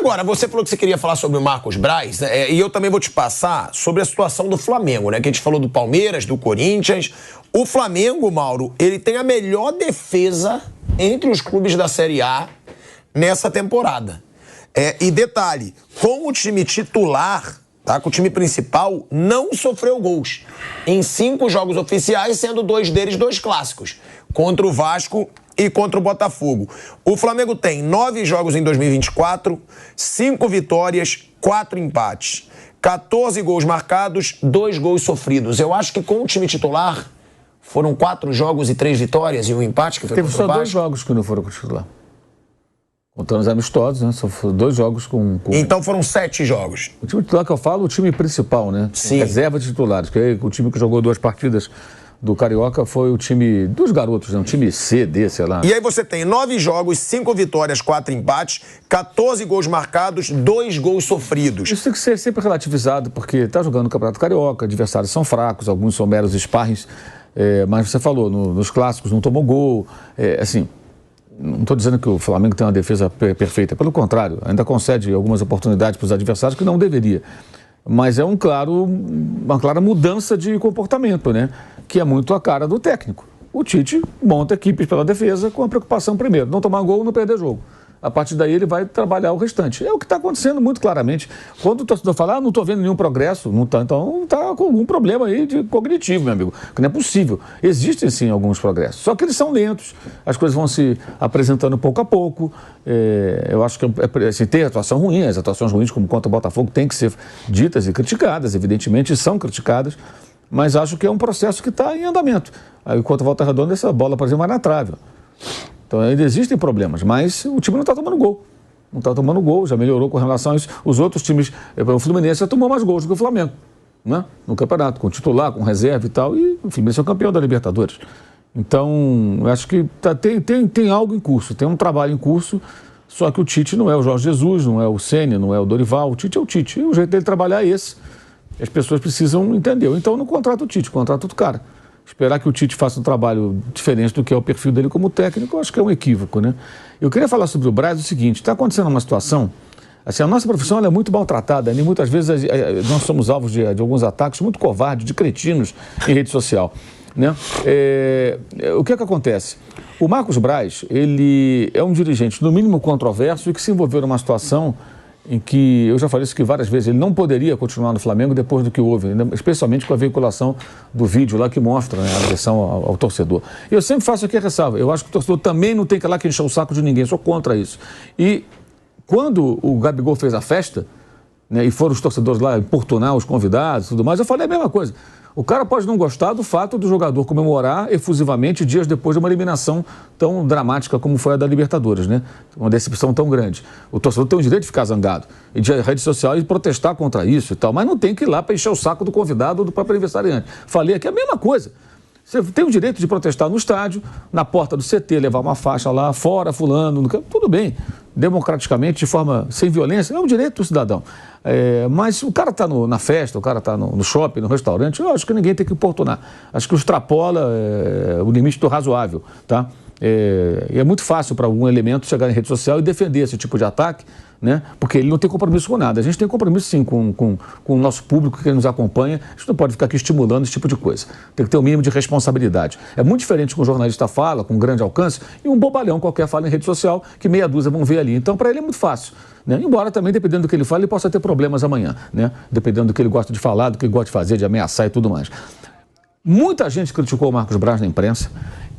Agora, você falou que você queria falar sobre o Marcos Braz, e eu também vou te passar sobre a situação do Flamengo, né? Que a gente falou do Palmeiras, do Corinthians. O Flamengo, Mauro, ele tem a melhor defesa entre os clubes da Série A nessa temporada. E detalhe, com o time titular, tá? Com o time principal, não sofreu gols em 5 jogos oficiais, sendo 2 deles 2 clássicos, contra o Vasco e contra o Botafogo. O Flamengo tem 9 jogos em 2024, 5 vitórias, 4 empates, 14 gols marcados, 2 gols sofridos. Eu acho que com o time titular foram 4 jogos e 3 vitórias e um empate que foi Teve contra o só Vasco. 2 jogos que não foram com o titular. Contando os amistosos, né? Só foram 2 jogos com... Então foram 7 jogos. O time titular que eu falo, o time principal, né? Sim. Reserva de titulares, que é o time que jogou 2 partidas do Carioca foi o time dos garotos, né? Um time C, D, sei lá. E aí você tem 9 jogos, 5 vitórias, 4 empates, 14 gols marcados, 2 gols sofridos. Isso tem que ser sempre relativizado, porque está jogando no Campeonato Carioca, adversários são fracos, alguns são meros sparrings, mas você falou, nos clássicos não tomou gol, assim... Não estou dizendo que o Flamengo tem uma defesa perfeita, pelo contrário, ainda concede algumas oportunidades para os adversários que não deveria. Mas é uma clara mudança de comportamento, né? Que é muito a cara do técnico. O Tite monta equipes pela defesa com a preocupação primeiro, não tomar gol, não perder jogo. A partir daí ele vai trabalhar o restante. É o que está acontecendo muito claramente. Quando o torcedor fala, não estou vendo nenhum progresso, não tá, então está com algum problema aí de cognitivo, meu amigo. Que não é possível. Existem sim alguns progressos, só que eles são lentos, as coisas vão se apresentando pouco a pouco. Eu acho que assim, tem atuação ruim, as atuações ruins como contra o Botafogo têm que ser ditas e criticadas, evidentemente são criticadas, mas acho que é um processo que está em andamento. Aí contra a Volta Redonda essa bola, por exemplo, vai na trave. Então ainda existem problemas, mas o time não está tomando gol. Não está tomando gol, já melhorou com relação a isso. Os outros times, o Fluminense já tomou mais gols do que o Flamengo, né? No campeonato, com titular, com reserva e tal. E o Fluminense é o campeão da Libertadores. Então, eu acho que tem algo em curso, tem um trabalho em curso, só que o Tite não é o Jorge Jesus, não é o Ceni, não é o Dorival. O Tite é o Tite. E o jeito dele trabalhar é esse. As pessoas precisam entender. Então não contrata o Tite, contrata outro cara. Esperar que o Tite faça um trabalho diferente do que é o perfil dele como técnico, eu acho que é um equívoco, né? Eu queria falar sobre o Braz o seguinte, está acontecendo uma situação, assim, a nossa profissão ela é muito maltratada, né? Muitas vezes nós somos alvos de alguns ataques muito covardes, de cretinos em rede social, né? O que é que acontece? O Marcos Braz, ele é um dirigente no mínimo controverso e que se envolveu numa situação em que, eu já falei isso aqui várias vezes, ele não poderia continuar no Flamengo depois do que houve, especialmente com a veiculação do vídeo lá que mostra, né, a agressão ao torcedor. Eu sempre faço aqui a ressalva, eu acho que o torcedor também não tem que ir lá que encher o saco de ninguém, sou contra isso. E quando o Gabigol fez a festa, né, e foram os torcedores lá importunar os convidados e tudo mais, eu falei a mesma coisa. O cara pode não gostar do fato do jogador comemorar efusivamente dias depois de uma eliminação tão dramática como foi a da Libertadores, né? Uma decepção tão grande. O torcedor tem o direito de ficar zangado e de rede social e protestar contra isso e tal, mas não tem que ir lá para encher o saco do convidado ou do próprio aniversariante. Falei aqui a mesma coisa. Você tem o direito de protestar no estádio, na porta do CT, levar uma faixa lá, fora fulano, no campo, tudo bem, democraticamente, de forma sem violência, é um direito do cidadão. Mas o cara está na festa, o cara está no shopping, no restaurante, eu acho que ninguém tem que importunar. Acho que extrapola o limite do razoável, tá? E é muito fácil para algum elemento chegar em rede social e defender esse tipo de ataque, né? Porque ele não tem compromisso com nada. A gente tem compromisso sim com o nosso público que nos acompanha. A gente não pode ficar aqui estimulando esse tipo de coisa. Tem que ter um mínimo de responsabilidade. É muito diferente com um jornalista fala, com grande alcance, e um bobalhão qualquer fala em rede social, que meia dúzia vão ver ali. Então, para ele é muito fácil, né? Embora também, dependendo do que ele fala, ele possa ter problemas amanhã, né? Dependendo do que ele gosta de falar, do que ele gosta de fazer, de ameaçar e tudo mais. Muita gente criticou o Marcos Braz na imprensa.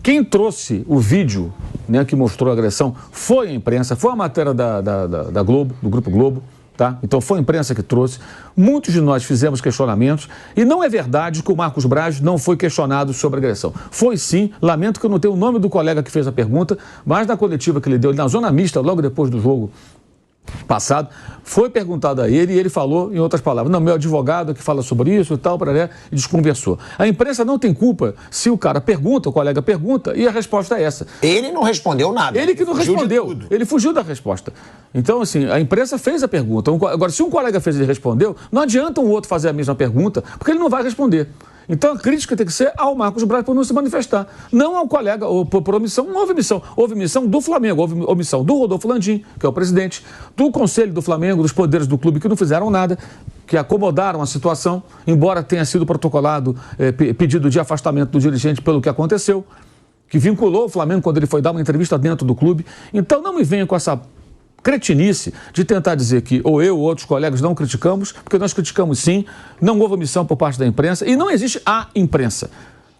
Quem trouxe o vídeo, né, que mostrou a agressão foi a imprensa, foi a matéria da Globo, do Grupo Globo, tá? Então foi a imprensa que trouxe. Muitos de nós fizemos questionamentos e não é verdade que o Marcos Braz não foi questionado sobre a agressão. Foi sim, lamento que eu não tenho o nome do colega que fez a pergunta, mas na coletiva que ele deu, na zona mista, logo depois do jogo passado, foi perguntado a ele e ele falou em outras palavras, não, meu advogado que fala sobre isso e tal, e desconversou. A imprensa não tem culpa se o cara pergunta, o colega pergunta e a resposta é essa. Ele não respondeu nada. Ele que não respondeu, ele fugiu da resposta. Então, assim, a imprensa fez a pergunta. Agora, se um colega fez e ele respondeu, não adianta um outro fazer a mesma pergunta, porque ele não vai responder. Então a crítica tem que ser ao Marcos Braz por não se manifestar, não ao colega, ou por omissão. Não houve omissão. Houve omissão do Flamengo, houve omissão do Rodolfo Landim, que é o presidente, do Conselho do Flamengo, dos poderes do clube que não fizeram nada, que acomodaram a situação, embora tenha sido protocolado pedido de afastamento do dirigente pelo que aconteceu, que vinculou o Flamengo quando ele foi dar uma entrevista dentro do clube. Então não me venha com essa cretinice de tentar dizer que ou eu ou outros colegas não criticamos, porque nós criticamos sim, não houve omissão por parte da imprensa e não existe a imprensa.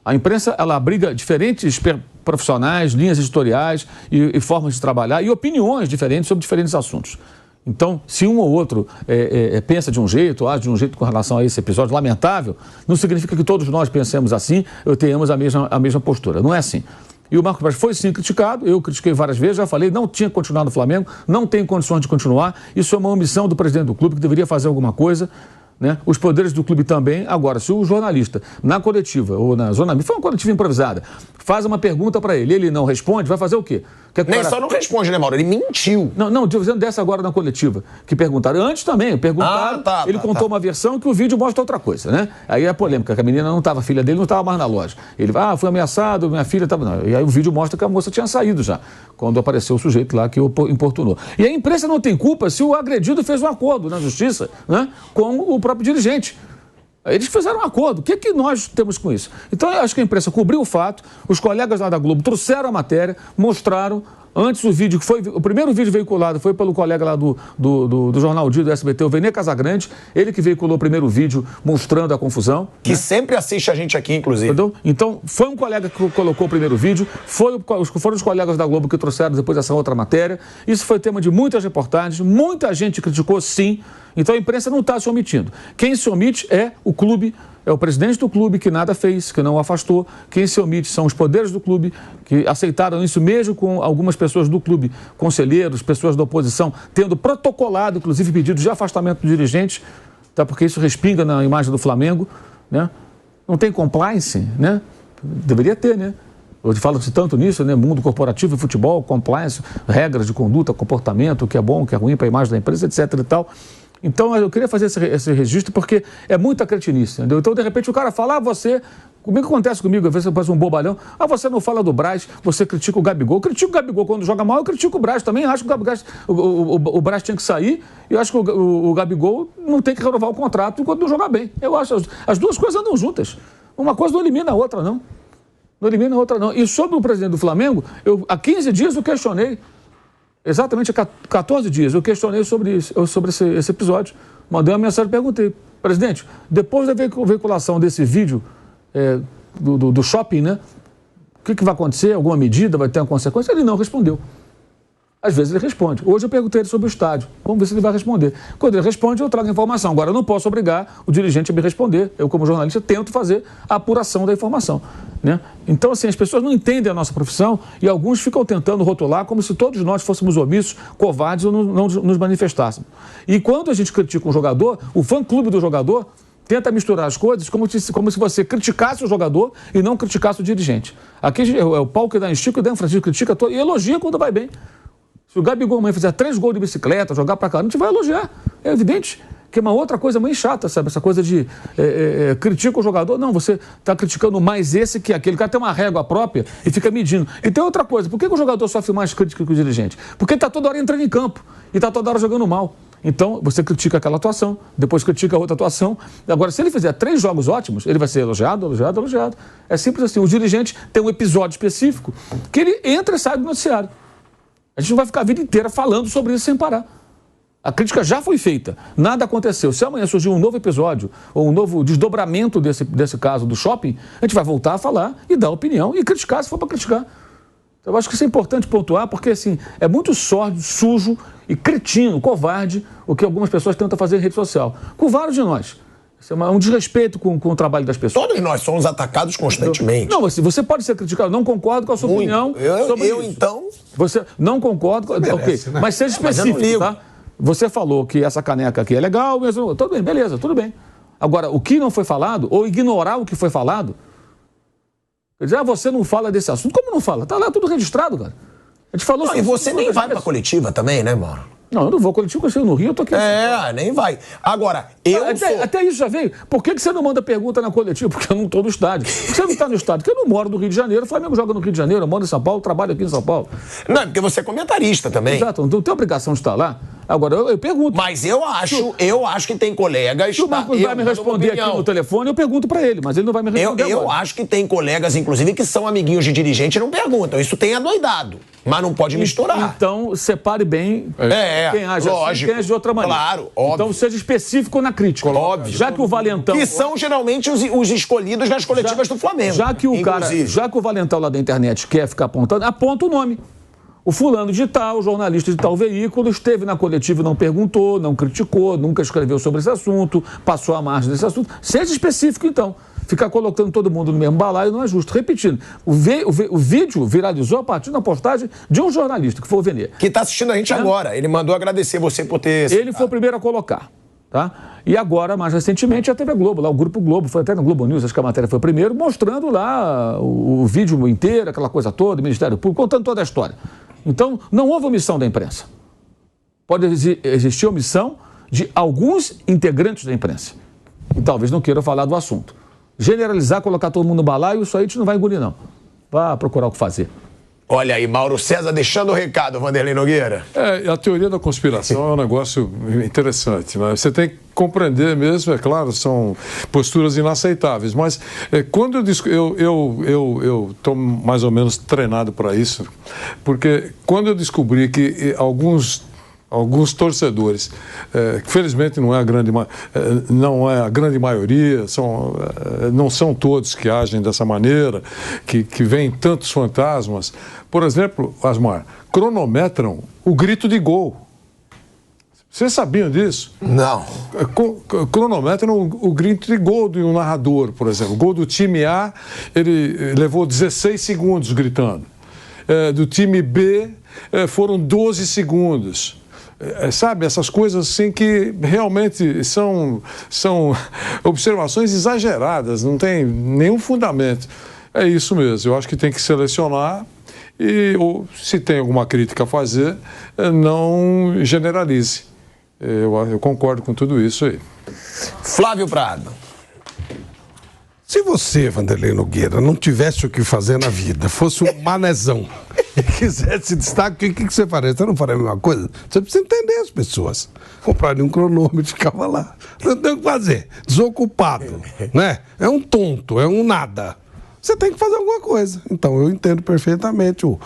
A imprensa, ela abriga diferentes profissionais, linhas editoriais e formas de trabalhar e opiniões diferentes sobre diferentes assuntos. Então, se um ou outro pensa de um jeito, age de um jeito com relação a esse episódio lamentável, não significa que todos nós pensemos assim ou tenhamos a mesma postura. Não é assim. E o Marcos Braz foi sim criticado, eu critiquei várias vezes, já falei, não tinha que continuar no Flamengo, não tem condições de continuar, isso é uma omissão do presidente do clube que deveria fazer alguma coisa, né? Os poderes do clube também. Agora, se o jornalista, na coletiva ou na zona mista, foi uma coletiva improvisada, faz uma pergunta para ele não responde, vai fazer o quê? Nem só não responde, né, Mauro? Ele mentiu. Não, estou dizendo dessa agora na coletiva, que perguntaram. Antes também, perguntaram, ele contou uma versão que o vídeo mostra outra coisa, né? Aí é a polêmica, que a menina não estava, a filha dele não estava mais na loja. Ele, foi ameaçado, minha filha estava... Não. E aí o vídeo mostra que a moça tinha saído já, quando apareceu o sujeito lá que o importunou. E a imprensa não tem culpa se o agredido fez um acordo na justiça, né, com o próprio dirigente. Eles fizeram um acordo. O que nós temos com isso? Então, eu acho que a imprensa cobriu o fato, os colegas lá da Globo trouxeram a matéria, mostraram. Antes o primeiro vídeo veiculado foi pelo colega lá do Jornal Dia, do SBT, o Vene Casagrande, ele que veiculou o primeiro vídeo mostrando a confusão. Que né? Sempre assiste a gente aqui, inclusive. Entendeu? Então, foi um colega que colocou o primeiro vídeo, foram os colegas da Globo que trouxeram depois essa outra matéria. Isso foi tema de muitas reportagens, muita gente criticou sim. Então a imprensa não está se omitindo. Quem se omite é o clube, é o presidente do clube que nada fez, que não o afastou. Quem se omite são os poderes do clube, que aceitaram isso mesmo com algumas pessoas do clube, conselheiros, pessoas da oposição, tendo protocolado, inclusive, pedidos de afastamento do dirigente, tá? Porque isso respinga na imagem do Flamengo, né? Não tem compliance, né? Deveria ter, né? Hoje fala-se tanto nisso, né? Mundo corporativo e futebol, compliance, regras de conduta, comportamento, o que é bom, o que é ruim para a imagem da empresa, etc. e tal. Então, eu queria fazer esse registro porque é muita cretinice, entendeu? Então, de repente, o cara fala, comigo acontece comigo, às vezes eu faço um bobalhão, você não fala do Braz, você critica o Gabigol. Eu critico o Gabigol quando joga mal, eu critico o Braz também, acho que o Braz tinha que sair, e eu acho que o Gabigol não tem que renovar o contrato enquanto não jogar bem. Eu acho, as duas coisas andam juntas. Uma coisa não elimina a outra, não. Não elimina a outra, não. E sobre o presidente do Flamengo, há 15 dias eu questionei, exatamente há 14 dias, eu questionei sobre esse episódio. Mandei uma mensagem e perguntei, presidente, depois da veiculação desse vídeo do shopping, né? O que vai acontecer? Alguma medida? Vai ter uma consequência? Ele não respondeu. Às vezes ele responde. Hoje eu perguntei ele sobre o estádio. Vamos ver se ele vai responder. Quando ele responde, eu trago a informação. Agora, eu não posso obrigar o dirigente a me responder. Eu, como jornalista, tento fazer a apuração da informação, né? Então, assim, as pessoas não entendem a nossa profissão e alguns ficam tentando rotular como se todos nós fôssemos omissos, covardes ou não nos manifestássemos. E quando a gente critica um jogador, o fã-clube do jogador tenta misturar as coisas como se você criticasse o jogador e não criticasse o dirigente. Aqui é o pau que dá em Chico e dá em Francisco, critica todo e elogia quando vai bem. Se o Gabigol amanhã fizer 3 gols de bicicleta, jogar pra caramba, a gente vai elogiar. É evidente que é uma outra coisa muito chata, sabe? Essa coisa de critica o jogador. Não, você está criticando mais esse que aquele. O cara tem uma régua própria e fica medindo. E tem outra coisa. Por que o jogador sofre mais crítica que o dirigente? Porque ele está toda hora entrando em campo e está toda hora jogando mal. Então, você critica aquela atuação, depois critica a outra atuação. Agora, se ele fizer 3 jogos ótimos, ele vai ser elogiado, elogiado, elogiado. É simples assim. O dirigente tem um episódio específico que ele entra e sai do noticiário. A gente não vai ficar a vida inteira falando sobre isso sem parar. A crítica já foi feita, nada aconteceu. Se amanhã surgir um novo episódio ou um novo desdobramento desse caso do shopping, a gente vai voltar a falar e dar opinião e criticar se for para criticar. Então, eu acho que isso é importante pontuar porque assim, é muito sórdido, sujo e cretino, covarde, o que algumas pessoas tentam fazer em rede social. Com vários de nós. Isso é um desrespeito com o trabalho das pessoas. Todos nós somos atacados constantemente. Não, você pode ser criticado. Não concordo com a sua opinião sobre isso. Então... Você não concorda... Merece, ok, né? Mas seja específico, tá? Você falou que essa caneca aqui é legal, mesmo. Tudo bem, beleza, tudo bem. Agora, o que não foi falado, ou ignorar o que foi falado, quer dizer, você não fala desse assunto. Como não fala? Tá lá tudo registrado, cara. A gente falou... Não, e você nem vai pra coletiva também, né, Mauro? Não, eu não vou coletivo, porque eu estou no Rio, eu tô aqui. Nem vai. Agora, Até isso já veio. Por que você não manda pergunta na coletiva? Porque eu não estou no estádio. Por que você não está no estádio? Porque eu não moro no Rio de Janeiro, o Flamengo joga no Rio de Janeiro, eu moro em São Paulo, trabalho aqui em São Paulo. Não, porque você é comentarista também. Exato, não tem obrigação de estar lá. Agora, eu pergunto. Mas eu acho que tem colegas... Se o Marcos vai me responder aqui no telefone, eu pergunto pra ele, mas ele não vai me responder Eu acho que tem colegas, inclusive, que são amiguinhos de dirigente e não perguntam. Isso tem adoidado, mas não pode misturar. Então, separe bem quem age lógico, assim, quem age de outra maneira. Claro, óbvio. Então, seja específico na crítica. Óbvio. Já que o Valentão... Que são, geralmente, os escolhidos nas coletivas do Flamengo. Já que o Valentão lá da internet quer ficar apontando, aponta o nome. O fulano de tal, jornalista de tal veículo, esteve na coletiva e não perguntou, não criticou, nunca escreveu sobre esse assunto, passou à margem desse assunto. Seja específico, então. Ficar colocando todo mundo no mesmo balaio não é justo. Repetindo, o vídeo viralizou a partir da postagem de um jornalista, que foi o Venê. Que está assistindo a gente agora. Ele mandou agradecer você por ter... Ele foi o primeiro a colocar. Tá? E agora, mais recentemente, a TV Globo, lá o Grupo Globo, foi até no Globo News, acho que a matéria foi primeiro, mostrando lá o vídeo inteiro, aquela coisa toda, o Ministério Público, contando toda a história. Então, não houve omissão da imprensa. Pode existir omissão de alguns integrantes da imprensa. E talvez não queiram falar do assunto. Generalizar, colocar todo mundo no balaio, isso aí a gente não vai engolir, não. Vá procurar o que fazer. Olha aí, Mauro César deixando o recado, Vanderlei Nogueira. A teoria da conspiração é um negócio interessante, né? Você tem que compreender mesmo, é claro, são posturas inaceitáveis, mas quando eu estou mais ou menos treinado para isso, porque quando eu descobri que alguns torcedores, que felizmente não é a grande maioria, não são todos que agem dessa maneira, que veem tantos fantasmas. Por exemplo, Asmar, cronometram o grito de gol. Vocês sabiam disso? Não. Cronometram o grito de gol de um narrador, por exemplo. O gol do time A, ele levou 16 segundos gritando. Do time B, foram 12 segundos. Sabe, essas coisas assim que realmente são observações exageradas, não tem nenhum fundamento. É isso mesmo, eu acho que tem que selecionar ou se tem alguma crítica a fazer, não generalize. Eu concordo com tudo isso aí. Flávio Prado. Se você, Vanderlei Nogueira, não tivesse o que fazer na vida, fosse um manezão e quisesse destaque, o que você faria? Você não faria a mesma coisa? Você precisa entender as pessoas. Compraria um cronômetro e ficava lá. Não tem o que fazer. Desocupado, né? É um tonto, é um nada. Você tem que fazer alguma coisa. Então, eu entendo perfeitamente o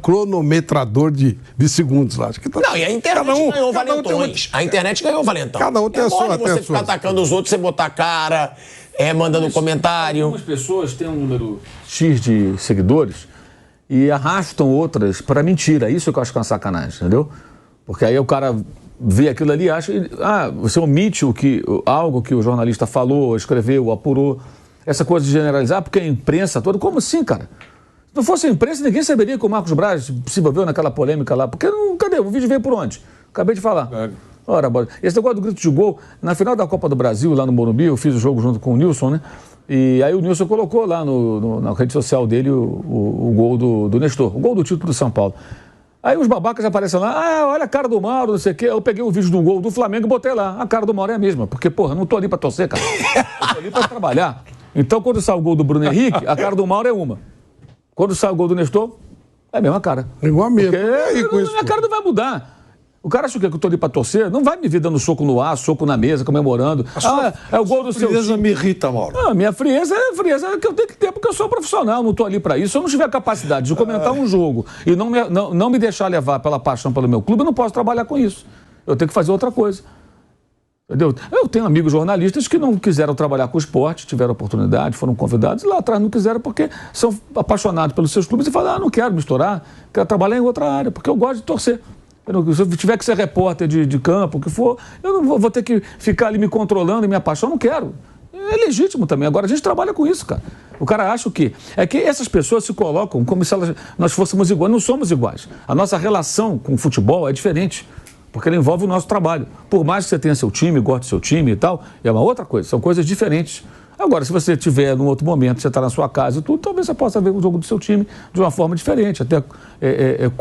cronometrador de segundos lá. Acho que não, e a internet ganhou valentões. A internet ganhou valentão. Cada um tem a sua. Você ficar atacando os outros, você botar cara, mandando comentário. Algumas pessoas têm um número X de seguidores e arrastam outras para mentira. Isso que eu acho que é uma sacanagem, entendeu? Porque aí o cara vê aquilo ali e acha... você omite algo que o jornalista falou, escreveu, apurou. Essa coisa de generalizar, porque a imprensa toda... Como assim, cara? Se não fosse a imprensa, ninguém saberia que o Marcos Braz se envolveu naquela polêmica lá. Porque, cadê? O vídeo veio por onde? Acabei de falar. Ora, esse negócio do grito de gol, na final da Copa do Brasil, lá no Morumbi, eu fiz o jogo junto com o Nilson, né? E aí o Nilson colocou lá na rede social dele o gol do Nestor, o gol do título do São Paulo. Aí os babacas aparecem lá, olha a cara do Mauro, não sei o quê. Eu peguei o vídeo do gol do Flamengo e botei lá. A cara do Mauro é a mesma, porque, porra, não tô ali pra torcer, cara. Eu tô ali pra trabalhar. Então, quando sai o gol do Bruno Henrique, a cara do Mauro é uma. Quando sai o gol do Nestor, é a mesma cara. Igual a minha. Porque a cara não vai mudar. O cara acha que eu tô ali pra torcer, não vai me vir dando soco no ar, soco na mesa, comemorando. É o gol do seu time. Frieza me irrita, Mauro. Não, minha frieza é que eu tenho que ter, porque eu sou profissional, não tô ali pra isso. Se eu não tiver capacidade de comentar um jogo e não me deixar levar pela paixão pelo meu clube, eu não posso trabalhar com isso. Eu tenho que fazer outra coisa. Entendeu? Eu tenho amigos jornalistas que não quiseram trabalhar com o esporte, tiveram oportunidade, foram convidados, e lá atrás não quiseram porque são apaixonados pelos seus clubes e falam, não quero misturar, quero trabalhar em outra área, porque eu gosto de torcer. Se eu tiver que ser repórter de campo, o que for, eu não vou ter que ficar ali me controlando e minha paixão, não quero. É legítimo também. Agora, a gente trabalha com isso, cara. O cara acha o quê? É que essas pessoas se colocam como se nós fôssemos iguais. Não somos iguais. A nossa relação com o futebol é diferente, porque ela envolve o nosso trabalho. Por mais que você tenha seu time, goste do seu time e tal, é uma outra coisa. São coisas diferentes. Agora, se você tiver num outro momento, você está na sua casa e tudo, talvez você possa ver o jogo do seu time de uma forma diferente, até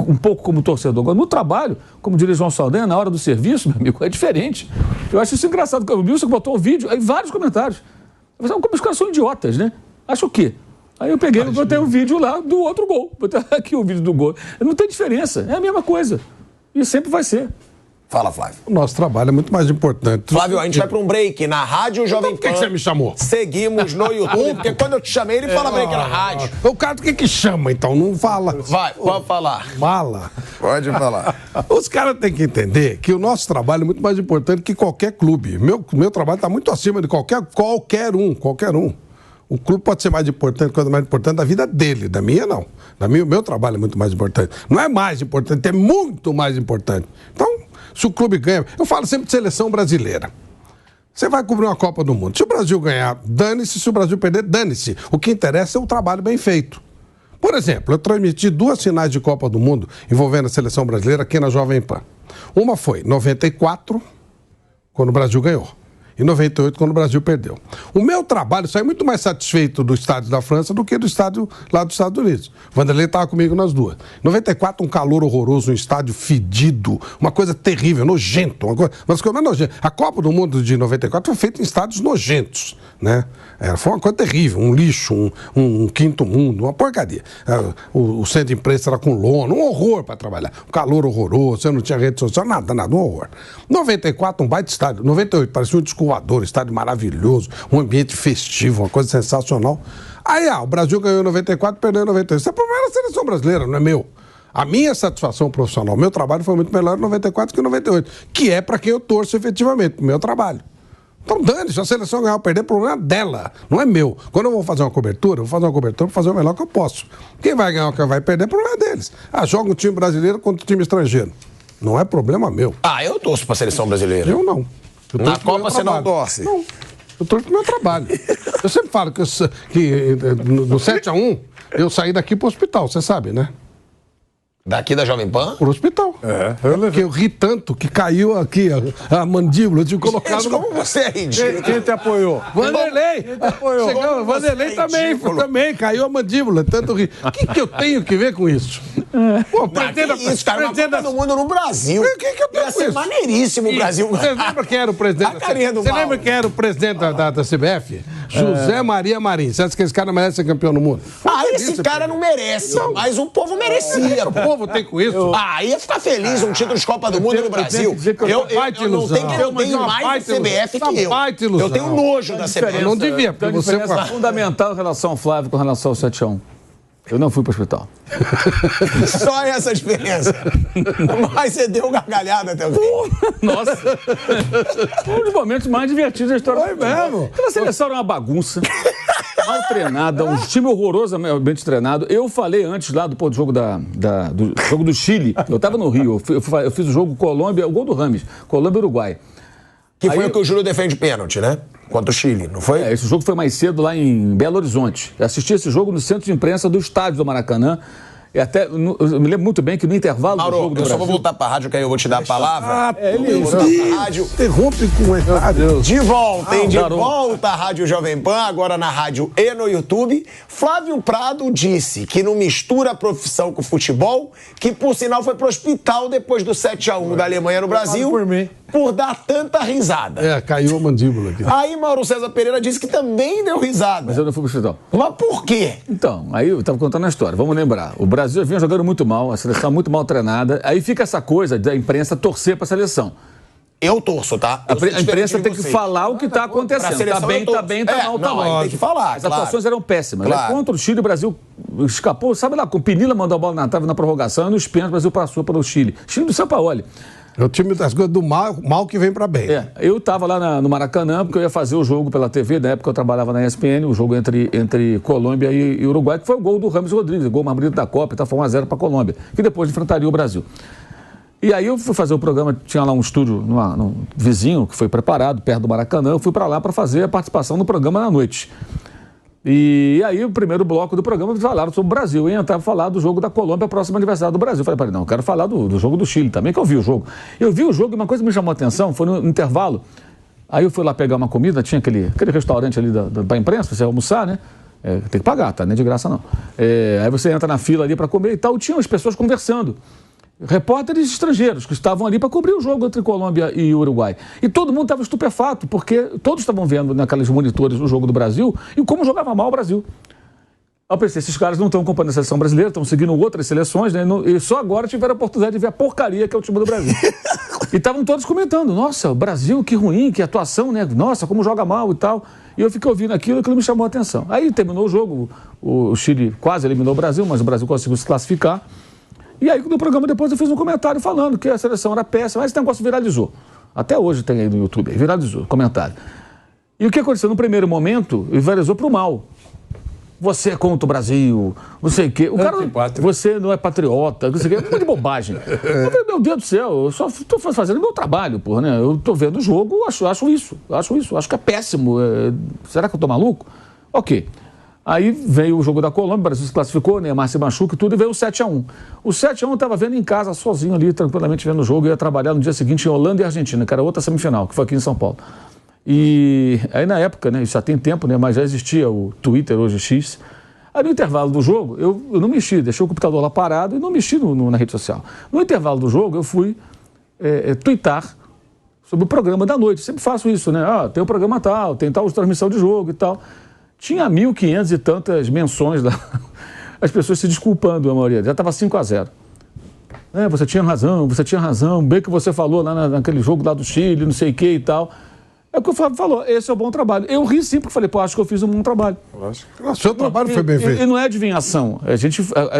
um pouco como torcedor. Agora, no trabalho, como diria João Saldanha, na hora do serviço, meu amigo, é diferente. Eu acho isso engraçado. O Wilson botou o vídeo, aí vários comentários. Eu falei, como os caras são idiotas, né? Acho o quê? Aí eu peguei e botei o vídeo lá do outro gol. Botei aqui o vídeo do gol. Não tem diferença, é a mesma coisa. E sempre vai ser. Fala, Flávio. O nosso trabalho é muito mais importante. Flávio, a gente vai para um break na Rádio Jovem Pan. Por que você me chamou? Seguimos no YouTube, porque quando eu te chamei, ele fala break na rádio. O cara, do que chama, então? Não fala. Vai, pode falar. Mala. Pode falar. Os caras têm que entender que o nosso trabalho é muito mais importante que qualquer clube. Meu trabalho está muito acima de qualquer um. O clube pode ser mais importante, coisa mais importante da vida dele, da minha não. O meu trabalho é muito mais importante. Não é mais importante, é muito mais importante. Então, se o clube ganha... Eu falo sempre de seleção brasileira. Você vai cobrir uma Copa do Mundo. Se o Brasil ganhar, dane-se. Se o Brasil perder, dane-se. O que interessa é o trabalho bem feito. Por exemplo, eu transmiti 2 finais de Copa do Mundo envolvendo a seleção brasileira aqui na Jovem Pan. Uma foi em 94, quando o Brasil ganhou. Em 98, quando o Brasil perdeu. O meu trabalho sai muito mais satisfeito do estádio da França do que do estádio lá dos Estados Unidos. O Vanderlei estava comigo nas duas. Em 94, um calor horroroso, um estádio fedido, uma coisa terrível, nojento. Uma coisa mais nojenta. A Copa do Mundo de 94 foi feita em estádios nojentos, né? Foi uma coisa terrível, um lixo, um quinto mundo, uma porcaria. O centro de imprensa era com lona, um horror para trabalhar. Um calor horroroso, você não tinha rede social, nada, um horror. 94, um baita estádio. 98, parecia um disco voador, estádio maravilhoso, um ambiente festivo, uma coisa sensacional. Aí, o Brasil ganhou em 94, perdeu em 98. Isso é problema da seleção brasileira, não é meu. A minha satisfação profissional, meu trabalho foi muito melhor em 94 que em 98, que é para quem eu torço efetivamente, pro meu trabalho. Então, dane-se, a seleção ganhar ou perder, o problema é dela, não é meu. Quando eu vou fazer uma cobertura, eu vou fazer uma cobertura para fazer o melhor que eu posso. Quem vai ganhar ou quem vai perder, o problema é deles. Joga um time brasileiro contra um time estrangeiro. Não é problema meu. Eu torço para a seleção brasileira. Eu não. Na Copa você não torce? Não. Eu torço pro meu trabalho. Eu sempre falo que no 7-1, eu saí daqui pro hospital, você sabe, né? Daqui da Jovem Pan? Pro hospital. Porque eu ri tanto que caiu aqui a mandíbula. Eu tive colocado. Gente, como você é ridículo? Quem te apoiou? Vanderlei! Quem te apoiou? Chegou, Vanderlei também, caiu a mandíbula, tanto rir. O que eu tenho que ver com isso? Pô, isso, cara, uma Copa do Mundo no Brasil. O que eu tenho Ia com ser isso? maneiríssimo o Brasil. Você lembra quem era o presidente? Você lembra quem era o presidente da CBF? José Maria Marim. Você acha que esse cara merece ser campeão do mundo? Esse cara não merece, mas o povo merecia. O povo tem com isso? Ia ficar feliz um título de Copa do Mundo no Brasil. Eu não tenho mais a CBF que eu. Eu tenho nojo da CBF. Não devia, porque você... É fundamental em relação ao Flávio com relação ao 7-1. Eu não fui para o hospital. Só essa diferença. Mas você deu gargalhada também. Nossa. Um dos momentos mais divertidos da história. Foi mesmo. Aquela seleção era uma bagunça. Mal treinada, um time horrorosamente treinado. Eu falei antes lá do jogo do jogo do Chile. Eu estava no Rio. Eu fiz o jogo Colômbia, o gol do Rames. Colômbia e Uruguai. Que foi o que o Júlio defende pênalti, né? Contra o Chile, não foi? Esse jogo foi mais cedo lá em Belo Horizonte. Eu assisti esse jogo no centro de imprensa do estádio do Maracanã. E até, eu me lembro muito bem que no intervalo Mauro, do jogo do Brasil... eu só vou voltar pra rádio, que aí eu vou te dar a palavra. Rádio. Interrompe com a rádio. De volta à Rádio Jovem Pan, agora na rádio e no YouTube. Flávio Prado disse que não mistura a profissão com o futebol, que por sinal foi pro hospital depois do 7-1 da Alemanha no Brasil, por dar tanta risada. Caiu a mandíbula aqui. Aí Mauro César Pereira disse que também deu risada. Mas eu não fui pro hospital. Mas por quê? Então, aí eu estava contando a história. Vamos lembrar. O Brasil vinha jogando muito mal, a seleção muito mal treinada. Aí fica essa coisa da imprensa torcer para a seleção. Eu torço, tá? A imprensa tem que falar o que está acontecendo. Tá bem, tá mal, tá mal. Tem que falar, As atuações eram péssimas. Claro. Contra o Chile, o Brasil escapou, sabe lá, com o Pinilla mandou a bola na trave na prorrogação e nos pênaltis o Brasil passou para o Chile. Chile do Sampaoli. É o time das coisas do mal que vem pra bem. Eu estava lá no Maracanã, porque eu ia fazer o jogo pela TV, na época eu trabalhava na ESPN, o jogo entre Colômbia e Uruguai, que foi o gol do Rames Rodrigues, o gol mais bonito da Copa, foi 1-0 para a Colômbia, que depois enfrentaria o Brasil. E aí eu fui fazer o programa, tinha lá um estúdio num vizinho, que foi preparado, perto do Maracanã, eu fui para lá para fazer a participação no programa na noite. E aí, o primeiro bloco do programa, falaram sobre o Brasil. E eu estava falar do jogo da Colômbia, próximo aniversário do Brasil. Eu falei, não, eu quero falar do jogo do Chile também, que eu vi o jogo. Eu vi o jogo e uma coisa que me chamou a atenção foi no intervalo. Aí eu fui lá pegar uma comida, tinha aquele restaurante ali da imprensa, pra você almoçar, né? Tem que pagar, tá? Não é de graça, não. Aí você entra na fila ali para comer e tal, tinham as pessoas conversando. Repórteres estrangeiros que estavam ali para cobrir o jogo entre Colômbia e Uruguai. E todo mundo estava estupefato, porque todos estavam vendo naqueles monitores o jogo do Brasil e como jogava mal o Brasil. Eu pensei, esses caras não estão acompanhando a seleção brasileira, estão seguindo outras seleções, né? E só agora tiveram a oportunidade de ver a porcaria que é o time do Brasil. E estavam todos comentando, nossa, o Brasil, que ruim, que atuação, né? Nossa, como joga mal e tal. E eu fiquei ouvindo aquilo me chamou a atenção. Aí terminou o jogo, o Chile quase eliminou o Brasil, mas o Brasil conseguiu se classificar. E aí, no programa depois, eu fiz um comentário falando que a seleção era péssima, mas esse negócio viralizou. Até hoje tem aí no YouTube, viralizou, comentário. E o que aconteceu? No primeiro momento, viralizou para o mal. Você é contra o Brasil, não sei o quê. O cara, você não é patriota, não sei o quê. É uma de bobagem. Eu falei, meu Deus do céu, eu só estou fazendo o meu trabalho, porra, né? Eu estou vendo o jogo, acho isso. Acho que é péssimo. Será que eu estou maluco? Ok. Aí veio o jogo da Colômbia, o Brasil se classificou, Neymar se machuca e tudo, e veio o 7-1. O 7-1 eu estava vendo em casa, sozinho ali, tranquilamente vendo o jogo, e ia trabalhar no dia seguinte em Holanda e Argentina, que era outra semifinal, que foi aqui em São Paulo. E aí na época, né, isso já tem tempo, né, mas já existia o Twitter, hoje X. Aí no intervalo do jogo, eu não mexi, deixei o computador lá parado e não mexi na rede social. No intervalo do jogo, eu fui twittar sobre o programa da noite. Sempre faço isso, né? Tem o programa tal, tem tal transmissão de jogo e tal. Tinha 1.500 e tantas menções lá. As pessoas se desculpando, a maioria. Já estava 5-0. Você tinha razão. Bem que você falou lá naquele jogo lá do Chile, não sei o que e tal. É o que o Fábio falou, esse é o bom trabalho. Eu ri sim, porque falei, acho que eu fiz um bom trabalho. O seu trabalho foi bem feito. E não é adivinhação.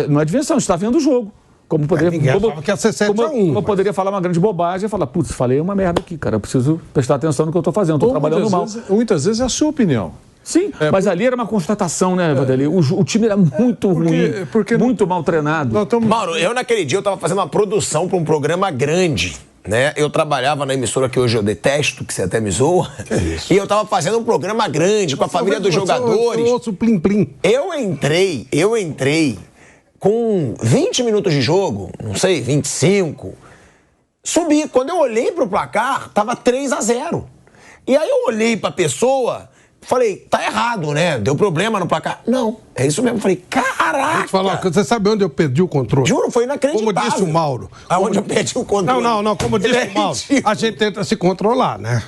Não é adivinhação, a gente está vendo o jogo. Como eu poderia falar uma grande bobagem e falar, putz, falei uma merda aqui, cara. Eu preciso prestar atenção no que eu estou fazendo, estou trabalhando mal. Muitas vezes é a sua opinião. Sim, mas ali era uma constatação, né, Vanderlei? O time era muito ruim, muito mal treinado. Mauro, eu naquele dia eu estava fazendo uma produção para um programa grande, né? Eu trabalhava na emissora que hoje eu detesto, que você até me zoa. E eu estava fazendo um programa grande com a família dos jogadores. Eu entrei com 20 minutos de jogo, não sei, 25. Subi. Quando eu olhei pro placar, tava 3-0. E aí eu olhei pra pessoa... Falei, tá errado, né? Deu problema no placar. Não, é isso mesmo. Falei, caraca! Vou te falar, você sabe onde eu perdi o controle? Juro, foi inacreditável. Como disse o Mauro. Aonde eu perdi o controle? Não, como disse o Mauro. A gente tenta se controlar, né?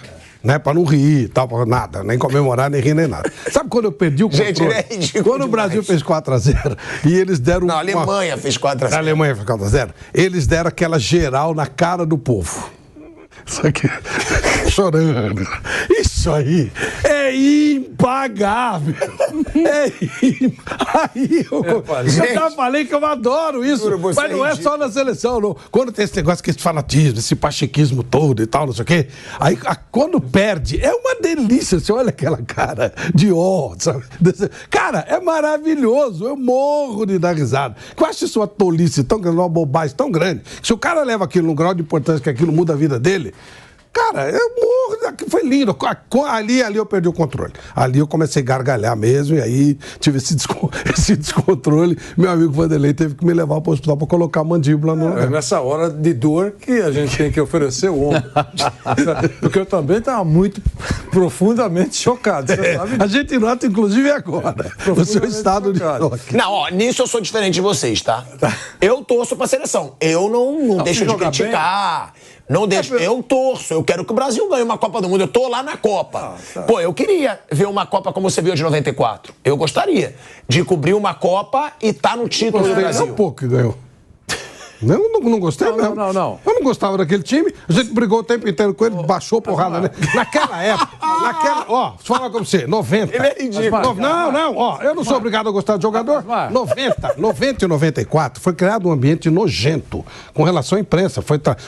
Pra não rir e tal, pra nada. Nem comemorar, nem rir, nem nada. Sabe quando eu perdi o controle? Gente, é ridículo quando o Brasil fez 4-0 e eles deram... Não, a Alemanha fez 4-0. A Alemanha fez 4-0. Eles deram aquela geral na cara do povo. Isso aqui, chorando. Isso aí é impagável. Aí eu já falei que eu adoro isso. Mas não é só na seleção, não. Quando tem esse negócio, esse fanatismo, esse pachequismo todo e tal, não sei o quê. Aí quando perde, é uma delícia. Você olha aquela cara de sabe? Cara, é maravilhoso. Eu morro de dar risada. Eu acho isso uma tolice tão grande, uma bobagem tão grande. Se o cara leva aquilo num grau de importância que aquilo muda a vida dele, cara, eu morro, foi lindo. Ali eu perdi o controle. Ali eu comecei a gargalhar mesmo, e aí tive esse descontrole. Meu amigo Vanderlei teve que me levar para o hospital para colocar a mandíbula no lugar. É nessa hora de dor que a gente tem que oferecer o ombro. Porque eu também estava muito profundamente chocado. Sabe? A gente nota, inclusive, agora. O seu estado de choque. Não, nisso eu sou diferente de vocês, tá? Eu torço pra seleção. Eu não deixo de criticar. Não deixo, eu torço, eu quero que o Brasil ganhe uma Copa do Mundo, eu tô lá na Copa. Pô, eu queria ver uma Copa como você viu de 94. Eu gostaria de cobrir uma Copa e tá no título do Brasil. É um pouco que ganhou. Não gostei mesmo. Não. Eu não gostava daquele time. A gente brigou o tempo inteiro com ele, baixou porrada nele. Naquela época, ó, deixa eu falar com você, 90. Ele é ridículo. Ó, eu não sou obrigado a gostar de jogador. 90 e 94 foi criado um ambiente nojento com relação à imprensa.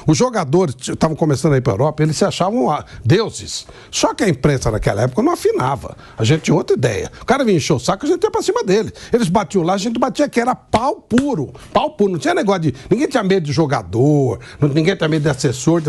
Os jogadores estavam começando a ir para a Europa, eles se achavam deuses. Só que a imprensa naquela época não afinava. A gente tinha outra ideia. O cara vinha encher o saco, a gente ia para cima dele. Eles batiam lá, a gente batia aqui, era pau puro. Pau puro, não tinha negócio de... Ninguém tinha medo de jogador, ninguém tinha medo de assessor.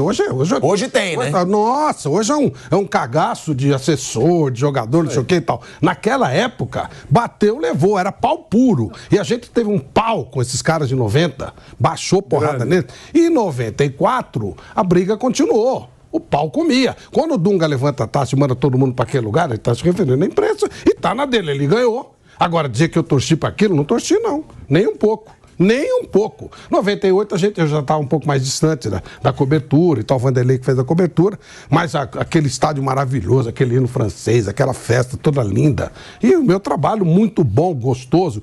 Hoje tem, né? Nossa, hoje é um cagaço de assessor, de jogador, não sei o que e tal. Naquela época, bateu, levou, era pau puro. E a gente teve um pau com esses caras de 90, baixou porrada nele. E em 94, a briga continuou. O pau comia. Quando o Dunga levanta a taça e manda todo mundo para aquele lugar, ele está se referindo à imprensa e está na dele, ele ganhou. Agora, dizer que eu torci para aquilo, não torci não, nem um pouco. Nem um pouco. 98 a gente já estava um pouco mais distante da cobertura e tal, o Vanderlei que fez a cobertura, mas aquele estádio maravilhoso, aquele hino francês, aquela festa toda linda. E o meu trabalho muito bom, gostoso,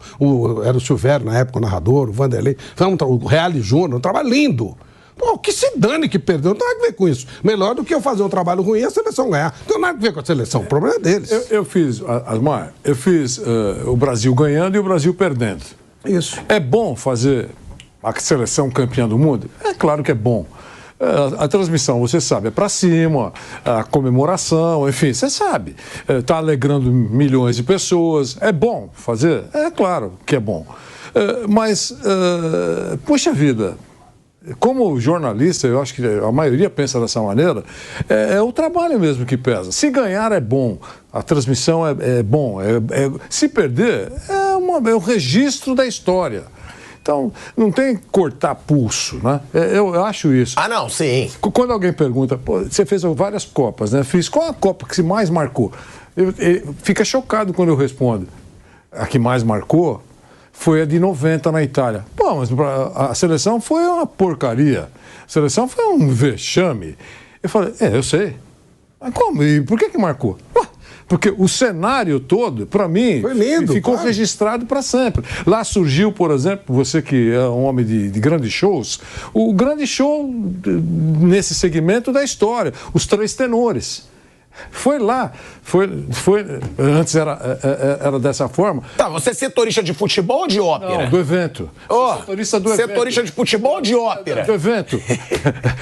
era o Silvério na época, o narrador, o Vanderlei, o Reale Júnior, um trabalho lindo. Pô, que se dane que perdeu, não tem nada a ver com isso. Melhor do que eu fazer um trabalho ruim e a seleção ganhar. Não tem nada a ver com a seleção, o problema é deles. Eu fiz, Asmar, o Brasil ganhando e o Brasil perdendo. Isso. É bom fazer a seleção campeã do mundo? É claro que é bom. A transmissão, você sabe, é para cima, a comemoração, enfim, você sabe. Está alegrando milhões de pessoas. É bom fazer? É claro que é bom. Mas, poxa vida, como jornalista, eu acho que a maioria pensa dessa maneira, é o trabalho mesmo que pesa. Se ganhar é bom, a transmissão é bom. Se perder, é o registro da história. Então, não tem que cortar pulso, né? Eu acho isso. Ah, não, sim. Quando alguém pergunta, pô, você fez várias Copas, né? Fiz, qual a Copa que se mais marcou? Fica chocado quando eu respondo. A que mais marcou foi a de 90 na Itália. Pô, mas a seleção foi uma porcaria. A seleção foi um vexame. Eu falei, eu sei. Mas como? E por que marcou? Porque o cenário todo, para mim, foi lindo, ficou registrado para sempre. Lá surgiu, por exemplo, você que é um homem de grandes shows, o grande show nesse segmento da história, os Três Tenores. Foi lá, antes era dessa forma. Tá, você é setorista de futebol ou de ópera? Não, do evento. Setorista do evento. Setorista de futebol ou de ópera? Do evento.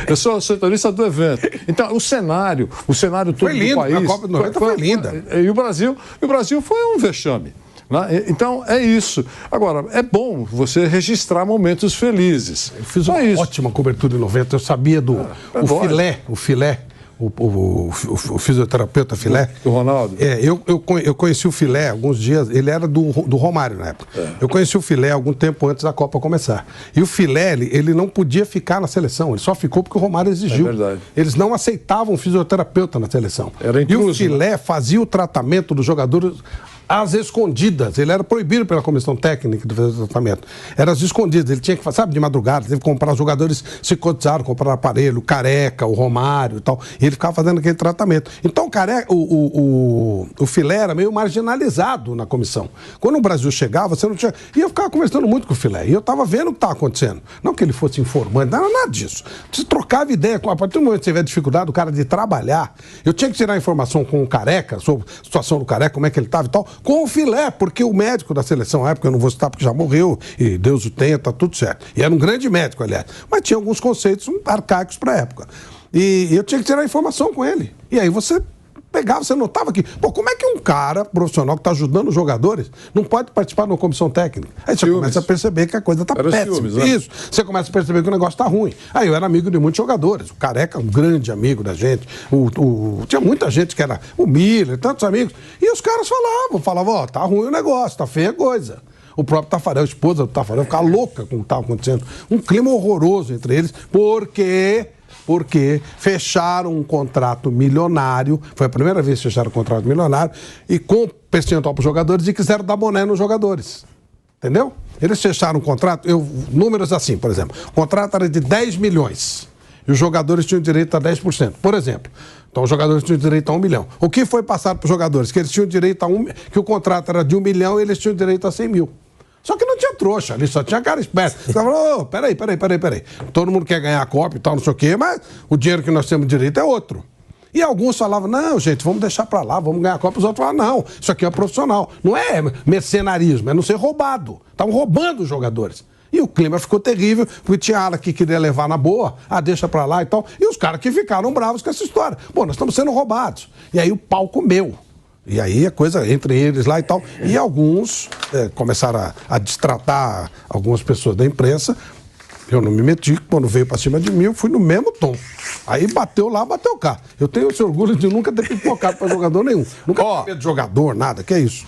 Eu sou setorista do evento. Então, o cenário todo foi lindo, do país... A Copa do 90 foi linda. E o Brasil foi um vexame. Né? Então, é isso. Agora, é bom você registrar momentos felizes. Eu fiz uma ótima cobertura em 90, eu sabia o filé. O fisioterapeuta Filé. O Ronaldo? Eu conheci o Filé alguns dias, ele era do Romário na época. Eu conheci o Filé algum tempo antes da Copa começar. E o Filé, ele não podia ficar na seleção, ele só ficou porque o Romário exigiu. É verdade. Eles não aceitavam fisioterapeuta na seleção. Era intruso, e o Filé fazia o tratamento dos jogadores às escondidas. Ele era proibido pela comissão técnica de fazer o tratamento. Era às escondidas. Ele tinha que, sabe, de madrugada, teve que comprar, os jogadores se cotizaram, comprar aparelho, o Careca, o Romário e tal. E ele ficava fazendo aquele tratamento. Então o Filé era meio marginalizado na comissão. Quando o Brasil chegava, você não tinha... E eu ficava conversando muito com o Filé. E eu estava vendo o que estava acontecendo. Não que ele fosse informante, não era nada disso. Você trocava ideia. A partir do momento que você tiver dificuldade, o cara de trabalhar, eu tinha que tirar informação com o Careca, sobre a situação do Careca, como é que ele estava e tal, com o Filé, porque o médico da seleção, na época, eu não vou citar porque já morreu, e Deus o tenha, tá tudo certo. E era um grande médico, aliás. Mas tinha alguns conceitos arcaicos para a época. E eu tinha que tirar informação com ele. E aí você pegava, você notava que, pô, como é que um cara profissional que está ajudando os jogadores não pode participar de uma comissão técnica? Aí você começa a perceber que a coisa está péssima. Né? Isso. Você começa a perceber que o negócio está ruim. Aí eu era amigo de muitos jogadores. O Careca, um grande amigo da gente. Tinha muita gente que era o Miller, tantos amigos. E os caras falavam, tá ruim o negócio, tá feia a coisa. O próprio Tafarel, a esposa do Tafarel, ficava louca com o que estava acontecendo. Um clima horroroso entre eles, porque fecharam um contrato milionário, foi a primeira vez que fecharam um contrato milionário, e com percentual para os jogadores, e quiseram dar boné nos jogadores. Entendeu? Eles fecharam um contrato, números assim, por exemplo, o contrato era de 10 milhões, e os jogadores tinham direito a 10%, por exemplo. Então os jogadores tinham direito a 1 milhão. O que foi passado para os jogadores? Que eles tinham direito que o contrato era de 1 milhão e eles tinham direito a 100 mil. Só que não tinha trouxa, ali só tinha cara esperta. Você falou, peraí. Todo mundo quer ganhar a Copa e tal, não sei o quê, mas o dinheiro que nós temos direito é outro. E alguns falavam, não, gente, vamos deixar pra lá, vamos ganhar a Copa. Os outros falavam, não, isso aqui é profissional. Não é mercenarismo, é não ser roubado. Estavam roubando os jogadores. E o clima ficou terrível, porque tinha ala que queria levar na boa, deixa pra lá e tal. E os caras que ficaram bravos com essa história. Pô, nós estamos sendo roubados. E aí o pau comeu. E aí a coisa entre eles lá e tal. E alguns começaram a destratar algumas pessoas da imprensa. Eu não me meti, quando veio pra cima de mim, eu fui no mesmo tom. Aí bateu lá, bateu cá. Eu tenho esse orgulho de nunca ter pipocado pra jogador nenhum. Nunca tive medo de jogador, nada, que é isso.